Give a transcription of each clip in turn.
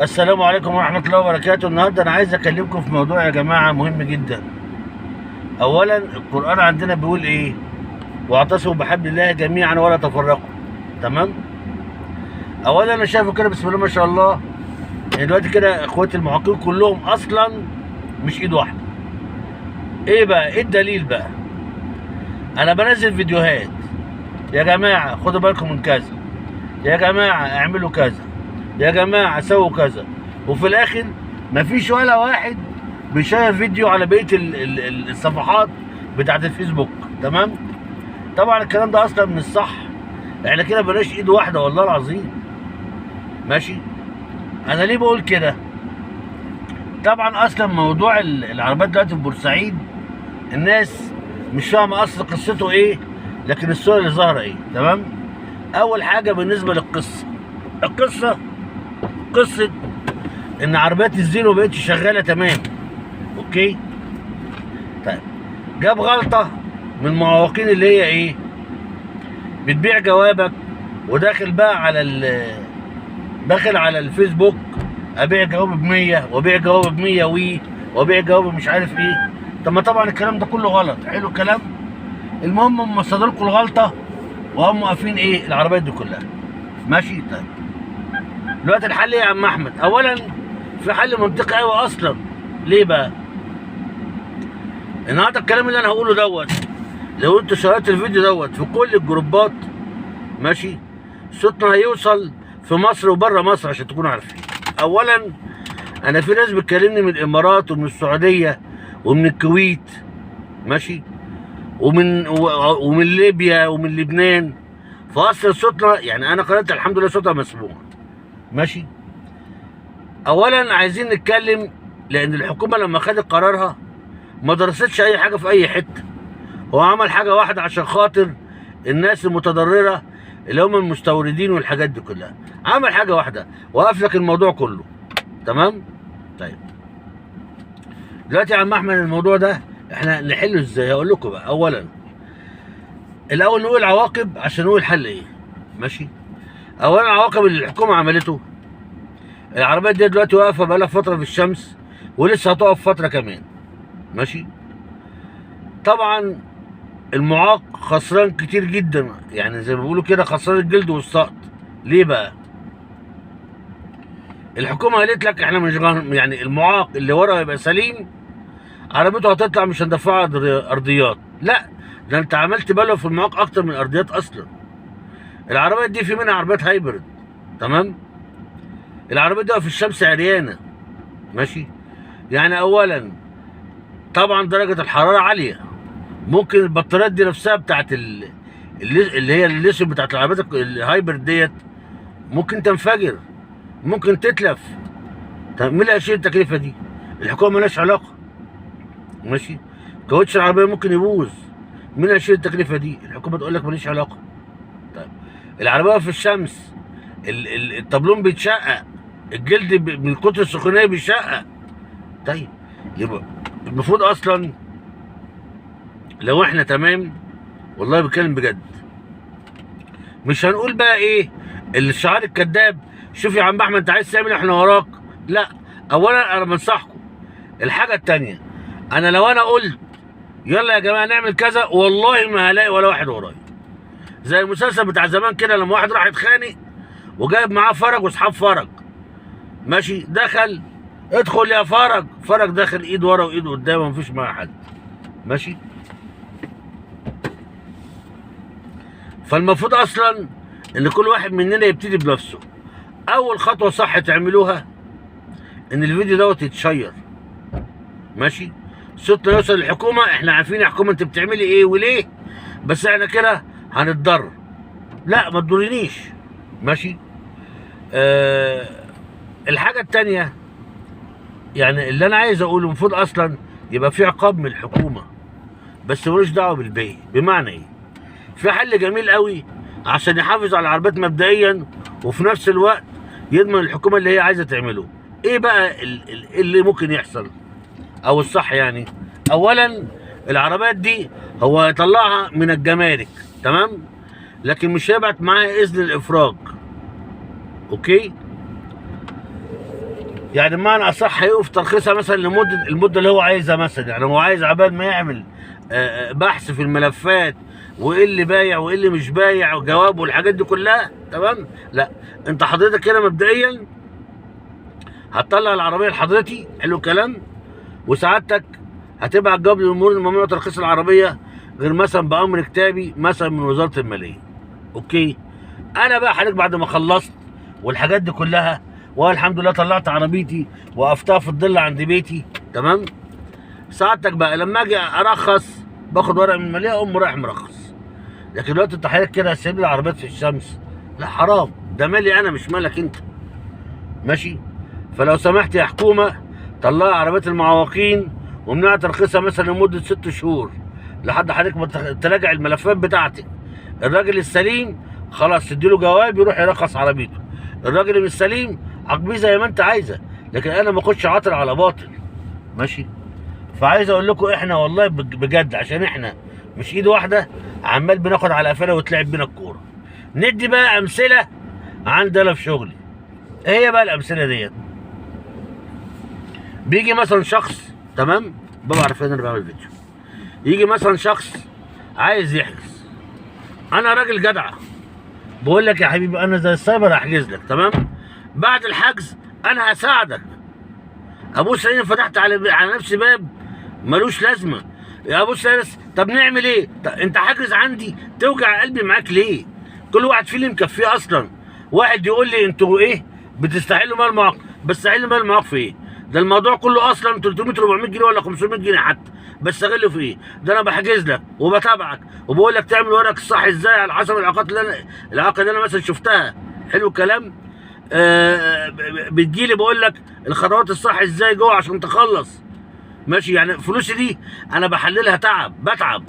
السلام عليكم ورحمة الله وبركاته. النهارده أنا عايز أكلمكم في موضوع يا جماعة مهم جدا. أولا القرآن عندنا بيقول إيه؟ واعتصموا بحبل الله جميعا ولا تفرقوا. تمام؟ أولا أنا شايفه كده بسم الله ما شاء الله، يعني دلوقتي كده إخواتي المعاقين كلهم أصلا مش إيد واحدة. إيه بقى؟ إيه الدليل بقى؟ أنا بنزل فيديوهات، يا جماعة خدوا بالكم من كذا، يا جماعة اعملوا كذا، يا جماعة سووا كذا، وفي الآخر مفيش ولا واحد بيشير فيديو على بقية الصفحات بتاعت الفيسبوك. تمام؟ طبعا الكلام ده أصلا مش صح. احنا كده بلاش إيد واحدة والله العظيم. ماشي؟ أنا ليه بقول كده؟ طبعا أصلا موضوع العربيات دلوقتي في بورسعيد الناس مش فاهمة أصل قصته إيه، لكن الصورة اللي ظاهرة إيه. تمام؟ أول حاجة بالنسبة للقصة، قصة إن عربيات الزيرو مبقتش شغالة تمام. أوكي؟ طيب جاب غلطة من المعوقين اللي هي إيه؟ بتبيع جوابك وداخل بقى على داخل على الفيسبوك، أبيع جواب ب100 وأبيع جواب ب100 وأبيع جواب مش عارف إيه. طب ما طبعا الكلام ده كله غلط. حلو الكلام؟ المهم هم وصلوا لكم الغلطة وهم واقفين إيه؟ العربيات دي كلها. ماشي؟ طيب دلوقتي الحل ايه يا عم احمد؟ اولا في حل منطقي قوي اصلا. ليه بقى؟ النهارده الكلام اللي انا هقوله لو انت شريت الفيديو في كل الجروبات، ماشي، صوتنا هيوصل في مصر وبره مصر عشان تكونوا عارفين. اولا انا في ناس بتكلمني من الامارات ومن السعوديه ومن الكويت، ماشي، ومن ليبيا ومن لبنان. فاصل صوتنا، يعني انا قناتي الحمد لله صوتها مسموع. ماشي. اولا عايزين نتكلم، لان الحكومه لما خدت قرارها ما درستش اي حاجه في اي حته. هو عمل حاجه واحده عشان خاطر الناس المتضرره اللي هم المستوردين والحاجات دي كلها. عمل حاجه واحده وقف لك الموضوع كله. تمام؟ طيب دلوقتي يا عم احمد الموضوع ده احنا نحله ازاي؟ هقول لكم بقى. اولا الاول نقول عواقب عشان نقول الحل ايه. ماشي. اولا العواقب اللي الحكومه عملته، العربيات دي دلوقتي واقفه بقالها فتره في الشمس ولسه هتقف فتره كمان. ماشي. طبعا المعاق خسران كتير جدا، يعني زي ما بيقولوا كده خسران الجلد والسقط. ليه بقى؟ الحكومه قالت لك احنا مش يعني المعاق اللي ورا يبقى سليم عربيته هتطلع مش هندفعها ارضيات. لا، ده انت عملت بلوه في المعاق اكتر من ارضيات اصلا. العربيات دي في منها عربيات هايبرد. تمام؟ العربيات دي في الشمس عريانه. ماشي. يعني اولا طبعا درجه الحراره عاليه، ممكن البطاريات دي نفسها بتاعت اللي هي الليثيوم بتاعت العربيات الهايبرد ديت ممكن تنفجر، ممكن تتلف. طب مين اللي هيشيل التكلفه دي؟ الحكومه مالهاش علاقه. ماشي. كاوتش العربيه ممكن يبوظ، مين اللي هيشيل التكلفه دي؟ الحكومه تقول لك ماليش علاقه. طيب العربيه في الشمس الطابلون بيتشقق، الجلد من كتر السخونيه بيشقق. طيب يبقى المفروض اصلا لو احنا تمام، والله بتكلم بجد، مش هنقول بقى ايه الشعار الكذاب، شوف يا عم احمد انت عايز تعمل احنا وراك. لا، اولا انا بنصحكم. الحاجه الثانيه، انا لو انا قلت يلا يا جماعه نعمل كذا والله ما هلاقي ولا واحد ورايا. زي المسلسل بتاع زمان كده لما واحد راح يتخانق وجايب معاه فرج واصحاب فرج. ماشي. دخل، ادخل يا فرج، فرج داخل ايد ورا وايد قدام ومفيش معاه حد. ماشي. فالمفروض اصلا ان كل واحد مننا يبتدي بنفسه. اول خطوه صح تعملوها ان الفيديو يتشير. ماشي. صوتنا يوصل للحكومه، احنا عارفين يا حكومه انت بتعملي ايه وليه، بس احنا كده هنتضرر. لا ما تضرنيش. ماشي. الحاجه الثانيه، يعني اللي انا عايز اقوله المفروض اصلا يبقى في عقاب من الحكومه، بس ملوش دعوه بالباقي. بمعنى ايه؟ في حل جميل قوي عشان يحافظ على العربيات مبدئيا وفي نفس الوقت يضمن الحكومه اللي هي عايزه تعمله. ايه بقى اللي ممكن يحصل او الصح يعني؟ اولا العربيات دي هو هيطلعها من الجمارك، تمام، لكن مش هيبعت معاها اذن الافراج. اوكي. يعني بمعنى اصح هيقف ترخيصها مثلا المده اللي هو عايزها، مثلا يعني هو عايز عبال ما يعمل بحث في الملفات وايه اللي بايع وايه اللي مش بايع وجواب والحاجات دي كلها، تمام؟ لا، انت حضرتك كده مبدئيا هتطلع العربيه لحضرتي، حلو الكلام، وسعادتك هتبعت جواب للامور الممنوعه ترخيص العربيه غير مثلا بامر كتابي مثلا من وزاره الماليه. اوكي؟ انا بقى حضرتك بعد ما خلصت والحاجات دي كلها والحمد لله طلعت عربيتي وقفتها في الظل عند بيتي، تمام؟ سعادتك بقى لما اجي ارخص باخد ورق من الماليه اقوم رايح مرخص. لكن دلوقتي انت حضرتك كده سايب لي العربيات في الشمس، لا حرام، ده مالي انا مش مالك انت. ماشي؟ فلو سمحت يا حكومه طلعي عربيات المعوقين ومنع ترخيصها مثلا لمده 6 شهور لحد حضرتك ما تراجع الملفات بتاعتك. الراجل السليم خلاص تديله جواب يروح يرخص عربيته، الراجل اللي مش سليم عاقبيه زي ما انت عايزه، لكن انا ما اخدش عاطل على باطل. ماشي؟ فعايز اقول لكم احنا والله بجد عشان احنا مش ايد واحده عمال بناخد على قفانا وتلعب بينا الكوره. ندي بقى امثله عندي انا في شغلي. ايه هي بقى الامثله ديت؟ بيجي مثلا شخص، تمام؟ بابا عارف ان انا بعمل فيديو. يجي مثلا شخص عايز يحجز، انا راجل جدع بقول لك يا حبيبي انا زي السايبر هحجز لك، تمام؟ بعد الحجز انا هساعدك. ابص الاقيني فتحت على نفسي باب ملوش لازمه. يا ابص طب نعمل ايه؟ انت حاجز عندي توجع قلبي معاك ليه؟ كل واحد فينا مكفيه اصلا. واحد يقول لي انتوا ايه بتستحلوا مال المعاق، بستحل مال المعاق في ايه؟ ده الموضوع كله اصلا 300 400 جنيه ولا 500 جنيه حتى، بستغله في ايه؟ ده انا بحجز لك وبتابعك وبقول لك تعمل ورقك الصح ازاي على حسب الاعاقات اللي انا مثلا شفتها. حلو الكلام؟ بتجيلي بقول لك الخطوات الصح ازاي جوه عشان تخلص. ماشي؟ يعني فلوسي دي انا بحللها بتعب.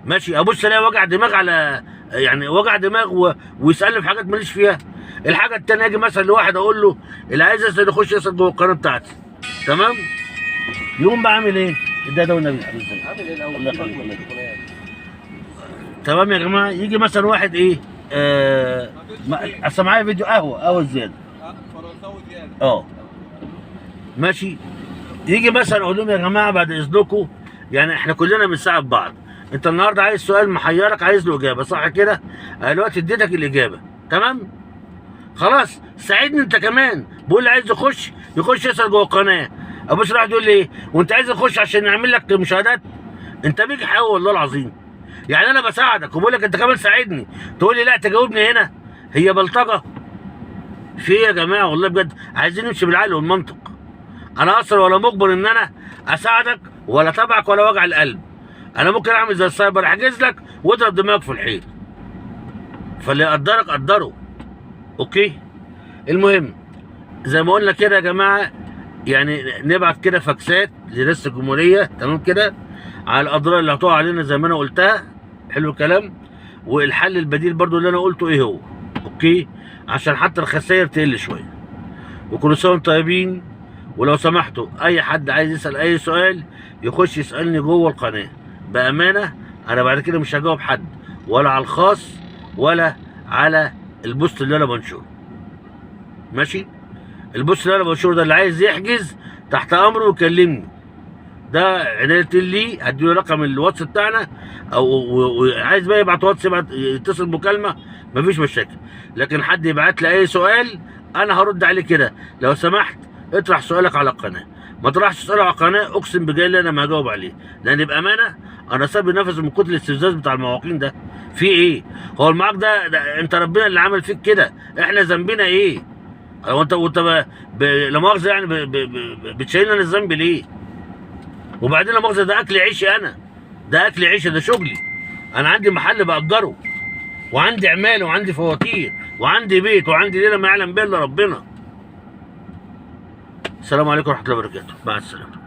ماشي؟ ابص الاقي وجع دماغ على يعني وجع دماغ ويسالني في حاجات ماليش فيها. الحاجه الثانيه اجي مثلا لواحد اقول له اللي عايز يسال يخش يسال جوه القناه بتاعتي، تمام؟ يقوم بعمل ايه؟ ده والنبي عامل ايه الاول؟ تمام يا جماعه. يجي مثلا واحد ايه اصل معايا فيديو قهوه زياده فرنساوي زياده ماشي؟ يجي مثلا اقول لهم يا جماعه بعد اذنكم يعني احنا كلنا بنساعد بعض. انت النهارده عايز سؤال محيرك عايز له اجابه صح كده؟ انا دلوقتي اديتك الاجابه، تمام؟ خلاص ساعدني انت كمان. بقول لي عايز يخش يسال جوه القناه. ابص واحد يقول لي ايه وانت عايز تخش عشان نعمل لك مشاهدات؟ انت بيجح قوي والله العظيم. يعني انا بساعدك وبقول لك انت كمان ساعدني تقول لي لا تجاوبني هنا؟ هي بلطجه في ايه يا جماعه؟ والله بجد عايزين نمشي بالعقل والمنطق. انا اصلا ولا مجبر ان انا اساعدك ولا تبعك ولا وجع القلب. انا ممكن اعمل زي السايبر احجز لك واضرب دماغك في الحيط. فاللي يقدرك قدره. اوكي؟ المهم زي ما قلنا كده يا جماعه، يعني نبعت كده فاكسات لرئاسه الجمهوريه، تمام كده، على الاضرار اللي هتقع علينا زي ما انا قلتها. حلو الكلام؟ والحل البديل برضو اللي انا قلته ايه هو. اوكي؟ عشان حتى الخسائر تقل شويه. وكل سنه وانتم طيبين. ولو سمحتوا اي حد عايز يسال اي سؤال يخش يسالني جوه القناه بامانه. انا بعد كده مش هجاوب حد ولا على الخاص ولا على البوست اللي انا بنشره. ماشي؟ البوست اللي انا بنشره ده اللي عايز يحجز تحت امره يكلمني. ده عناية لي هديله رقم الواتس بتاعنا او عايز بقى يبعت واتس يتصل مكالمه مفيش مشاكل. لكن حد يبعت لي اي سؤال انا هرد عليه كده. لو سمحت اطرح سؤالك على القناه، ما تطرحش سؤالك على القناه اقسم بالله انا ما هجاوب عليه. لان بامانه انا ساب نفسي من كتر الاستفزاز بتاع المعاقين ده. في ايه؟ هو المعاق ده انت ربنا اللي عمل فيك كده، احنا ذنبنا ايه؟ وانت لا مؤاخذه يعني بتشيلنا الذنب ليه؟ وبعدين لا مؤاخذه ده اكل عيشي انا، ده اكل عيشي، ده شغلي. انا عندي محل باجره وعندي عماله وعندي فواتير وعندي بيت وعندي ليله ما يعلم بها الا ربنا. السلام عليكم ورحمه الله وبركاته. مع السلامه.